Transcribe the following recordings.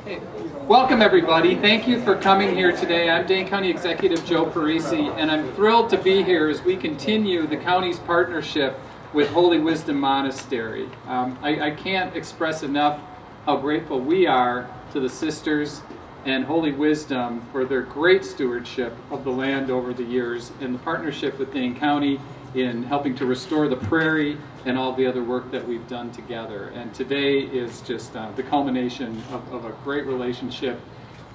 Hey, welcome everybody. Thank you for coming here today. I'm Dane County Executive Joe Parisi, and I'm thrilled to be here as we continue the county's partnership with Holy Wisdom Monastery. I can't express enough how grateful we are to the sisters and Holy Wisdom for their great stewardship of the land over the years and the partnership with Dane County in helping to restore the prairie and all the other work that we've done together. And today is just the culmination of a great relationship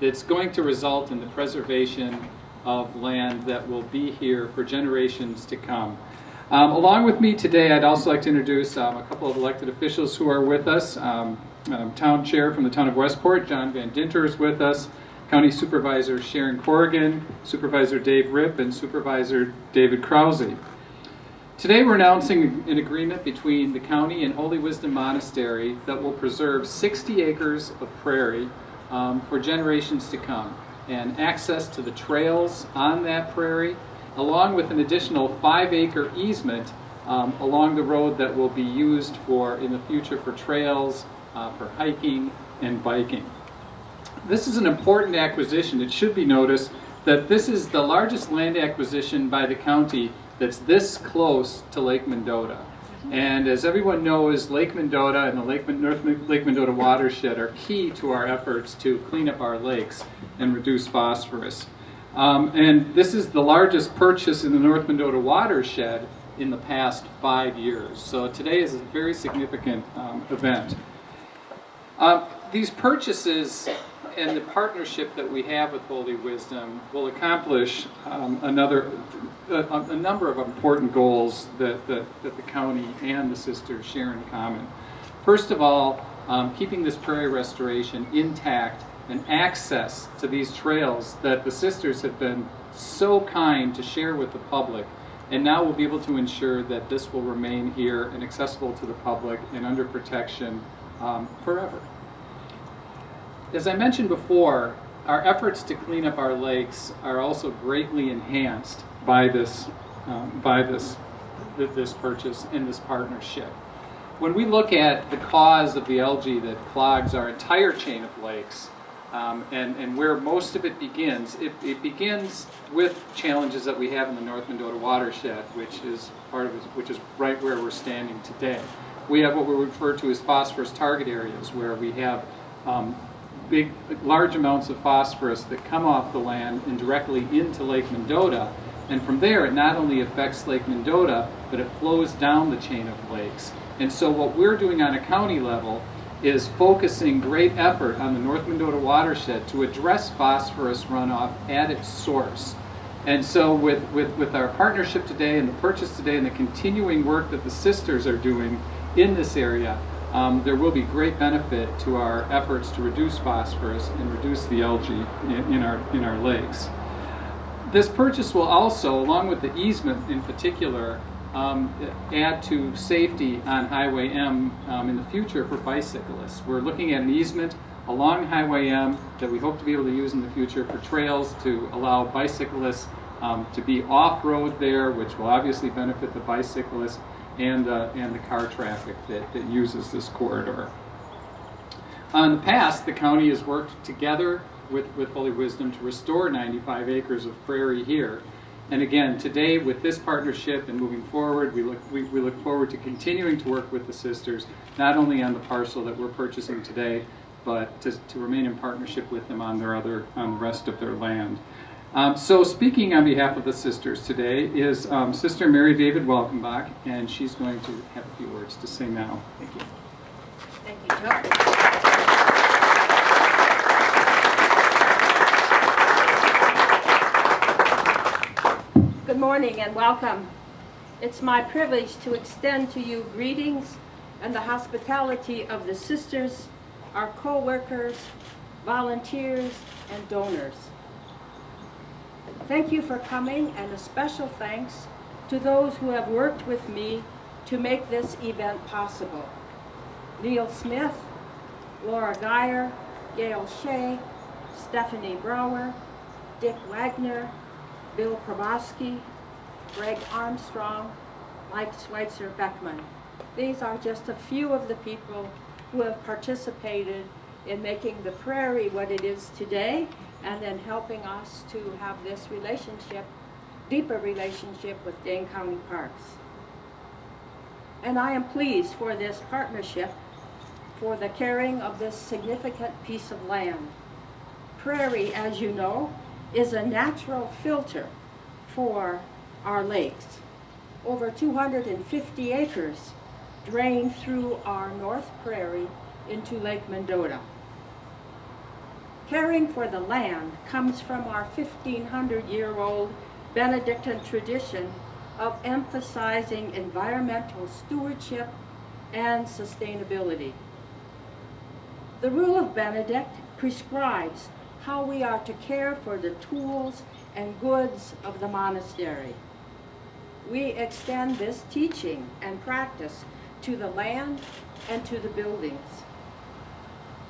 that's going to result in the preservation of land that will be here for generations to come. Along with me today, I'd also like to introduce a couple of elected officials who are with us. Town Chair from the Town of Westport, John Van Dinter, is with us. County Supervisor Sharon Corrigan, Supervisor Dave Ripp, and Supervisor David Krause. Today we're announcing an agreement between the county and Holy Wisdom Monastery that will preserve 60 acres of prairie for generations to come, and access to the trails on that prairie, along with an additional 5-acre easement along the road that will be used in the future for trails, for hiking and biking. This is an important acquisition. It should be noticed that this is the largest land acquisition by the county that's this close to Lake Mendota. And as everyone knows, Lake Mendota and the North Lake Mendota watershed are key to our efforts to clean up our lakes and reduce phosphorus. And this is the largest purchase in the North Mendota watershed in the past 5 years. So today is a very significant event. These purchases and the partnership that we have with Holy Wisdom will accomplish a number of important goals that the county and the sisters share in common. First of all, keeping this prairie restoration intact and access to these trails that the sisters have been so kind to share with the public, and now we'll be able to ensure that this will remain here and accessible to the public and under protection forever. As I mentioned before, our efforts to clean up our lakes are also greatly enhanced by this purchase and this partnership. When we look at the cause of the algae that clogs our entire chain of lakes, and where most of it begins, it begins with challenges that we have in the North Mendota watershed, which is right where we're standing today. We have what we refer to as phosphorus target areas, where we have large amounts of phosphorus that come off the land and directly into Lake Mendota. And from there, it not only affects Lake Mendota, but it flows down the chain of lakes. And so what we're doing on a county level is focusing great effort on the North Mendota watershed to address phosphorus runoff at its source. And so with our partnership today and the purchase today and the continuing work that the sisters are doing in this area, there will be great benefit to our efforts to reduce phosphorus and reduce the algae in our lakes. This purchase will also, along with the easement in particular, add to safety on Highway M in the future for bicyclists. We're looking at an easement along Highway M that we hope to be able to use in the future for trails to allow bicyclists to be off-road there, which will obviously benefit the bicyclists and the car traffic that uses this corridor. In the past, the county has worked together with Holy Wisdom to restore 95 acres of prairie here. And again, today with this partnership and moving forward, we look forward to continuing to work with the sisters, not only on the parcel that we're purchasing today, but to remain in partnership with them on the rest of their land. So speaking on behalf of the sisters today is Sister Mary David Welkenbach, and she's going to have a few words to say now. Thank you. Thank you, Joe. Good morning and welcome. It's my privilege to extend to you greetings and the hospitality of the sisters, our co-workers, volunteers, and donors. Thank you for coming, and a special thanks to those who have worked with me to make this event possible. Neil Smith, Laura Geyer, Gail Shea, Stephanie Brower, Dick Wagner, Bill Probosky, Greg Armstrong, Mike Schweitzer Beckman. These are just a few of the people who have participated in making the prairie what it is today, and in helping us to have this relationship, deeper relationship with Dane County Parks. And I am pleased for this partnership, for the caring of this significant piece of land. Prairie, as you know, is a natural filter for our lakes. Over 250 acres drain through our North Prairie into Lake Mendota. Caring for the land comes from our 1,500-year-old Benedictine tradition of emphasizing environmental stewardship and sustainability. The rule of Benedict prescribes how we are to care for the tools and goods of the monastery. We extend this teaching and practice to the land and to the buildings.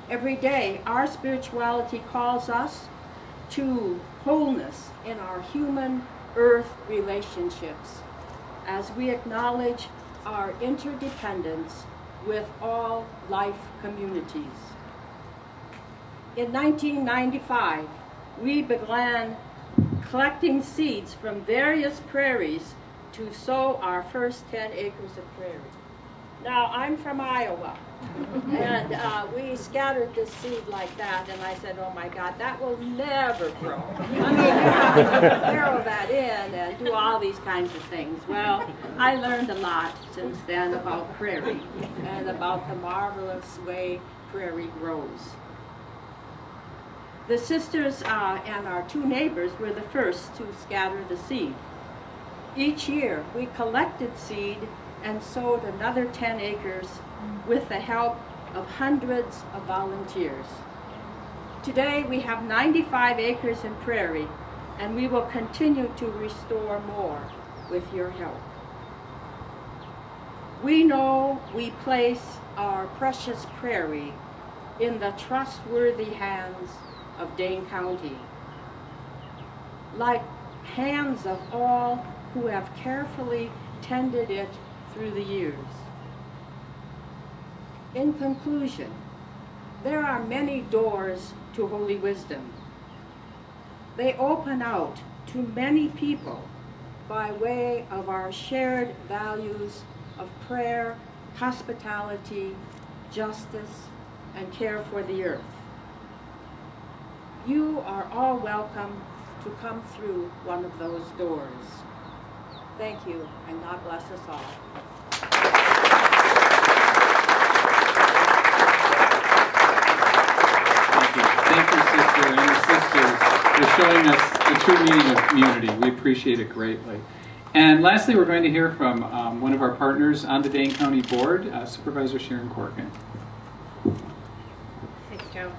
Every day, our spirituality calls us to wholeness in our human-earth relationships as we acknowledge our interdependence with all life communities. In 1995, we began collecting seeds from various prairies to sow our first 10 acres of prairie. Now, I'm from Iowa, and we scattered this seed like that, and I said, oh my God, that will never grow. I mean, you have to harrow that in and do all these kinds of things. Well, I learned a lot since then about prairie and about the marvelous way prairie grows. The sisters and our two neighbors were the first to scatter the seed. Each year, we collected seed and sowed another 10 acres with the help of hundreds of volunteers. Today, we have 95 acres in prairie, and we will continue to restore more with your help. We know we place our precious prairie in the trustworthy hands of Dane County, like hands of all who have carefully tended it through the years. In conclusion, there are many doors to Holy Wisdom. They open out to many people by way of our shared values of prayer, hospitality, justice, and care for the earth. You are all welcome to come through one of those doors. Thank you, and God bless us all. Thank you, sister, and the sisters, for showing us the true meaning of community. We appreciate it greatly. And lastly, we're going to hear from one of our partners on the Dane County Board, Supervisor Sharon Corkin. Thanks, Joe.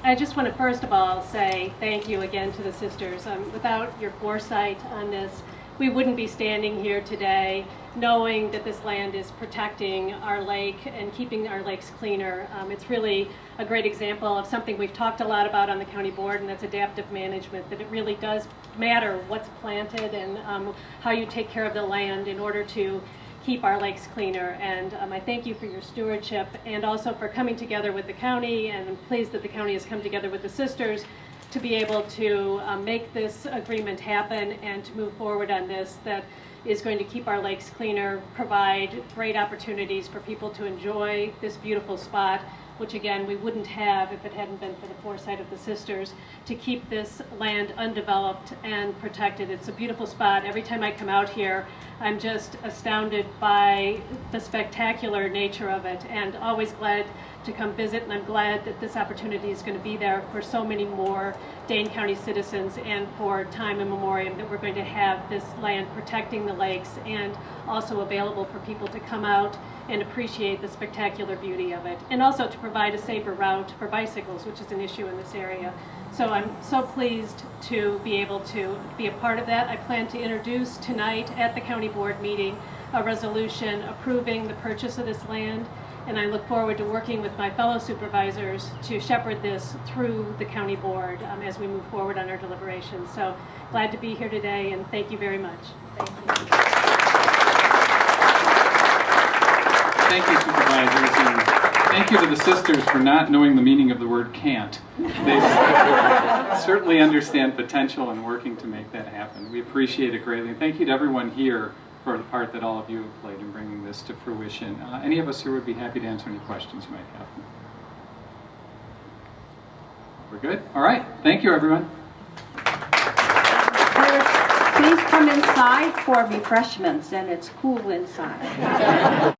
I just want to first of all say thank you again to the sisters. Without your foresight on this, we wouldn't be standing here today knowing that this land is protecting our lake and keeping our lakes cleaner. It's really a great example of something we've talked a lot about on the county board, and that's adaptive management, that it really does matter what's planted and how you take care of the land in order to keep our lakes cleaner. And I thank you for your stewardship and also for coming together with the county, and I'm pleased that the county has come together with the sisters to be able to make this agreement happen and to move forward on this that is going to keep our lakes cleaner, provide great opportunities for people to enjoy this beautiful spot, which again we wouldn't have if it hadn't been for the foresight of the sisters to keep this land undeveloped and protected. It's a beautiful spot. Every time I come out here, I'm just astounded by the spectacular nature of it, and always glad to come visit, and I'm glad that this opportunity is going to be there for so many more Dane County citizens, and for time immemorial that we're going to have this land protecting the lakes and also available for people to come out and appreciate the spectacular beauty of it, and also to provide a safer route for bicycles, which is an issue in this area. So I'm so pleased to be able to be a part of that. I plan to introduce tonight at the county board meeting a resolution approving the purchase of this land, and I look forward to working with my fellow supervisors to shepherd this through the county board as we move forward on our deliberations. So glad to be here today, and thank you very much. Thank you. Thank you, supervisors. And Thank you to the sisters for not knowing the meaning of the word can't. They certainly understand potential and working to make that happen. We appreciate it greatly. And thank you to everyone here for the part that all of you have played in bringing this to fruition. Any of us here would be happy to answer any questions you might have. We're good? All right. Thank you, everyone. Please come inside for refreshments, and it's cool inside.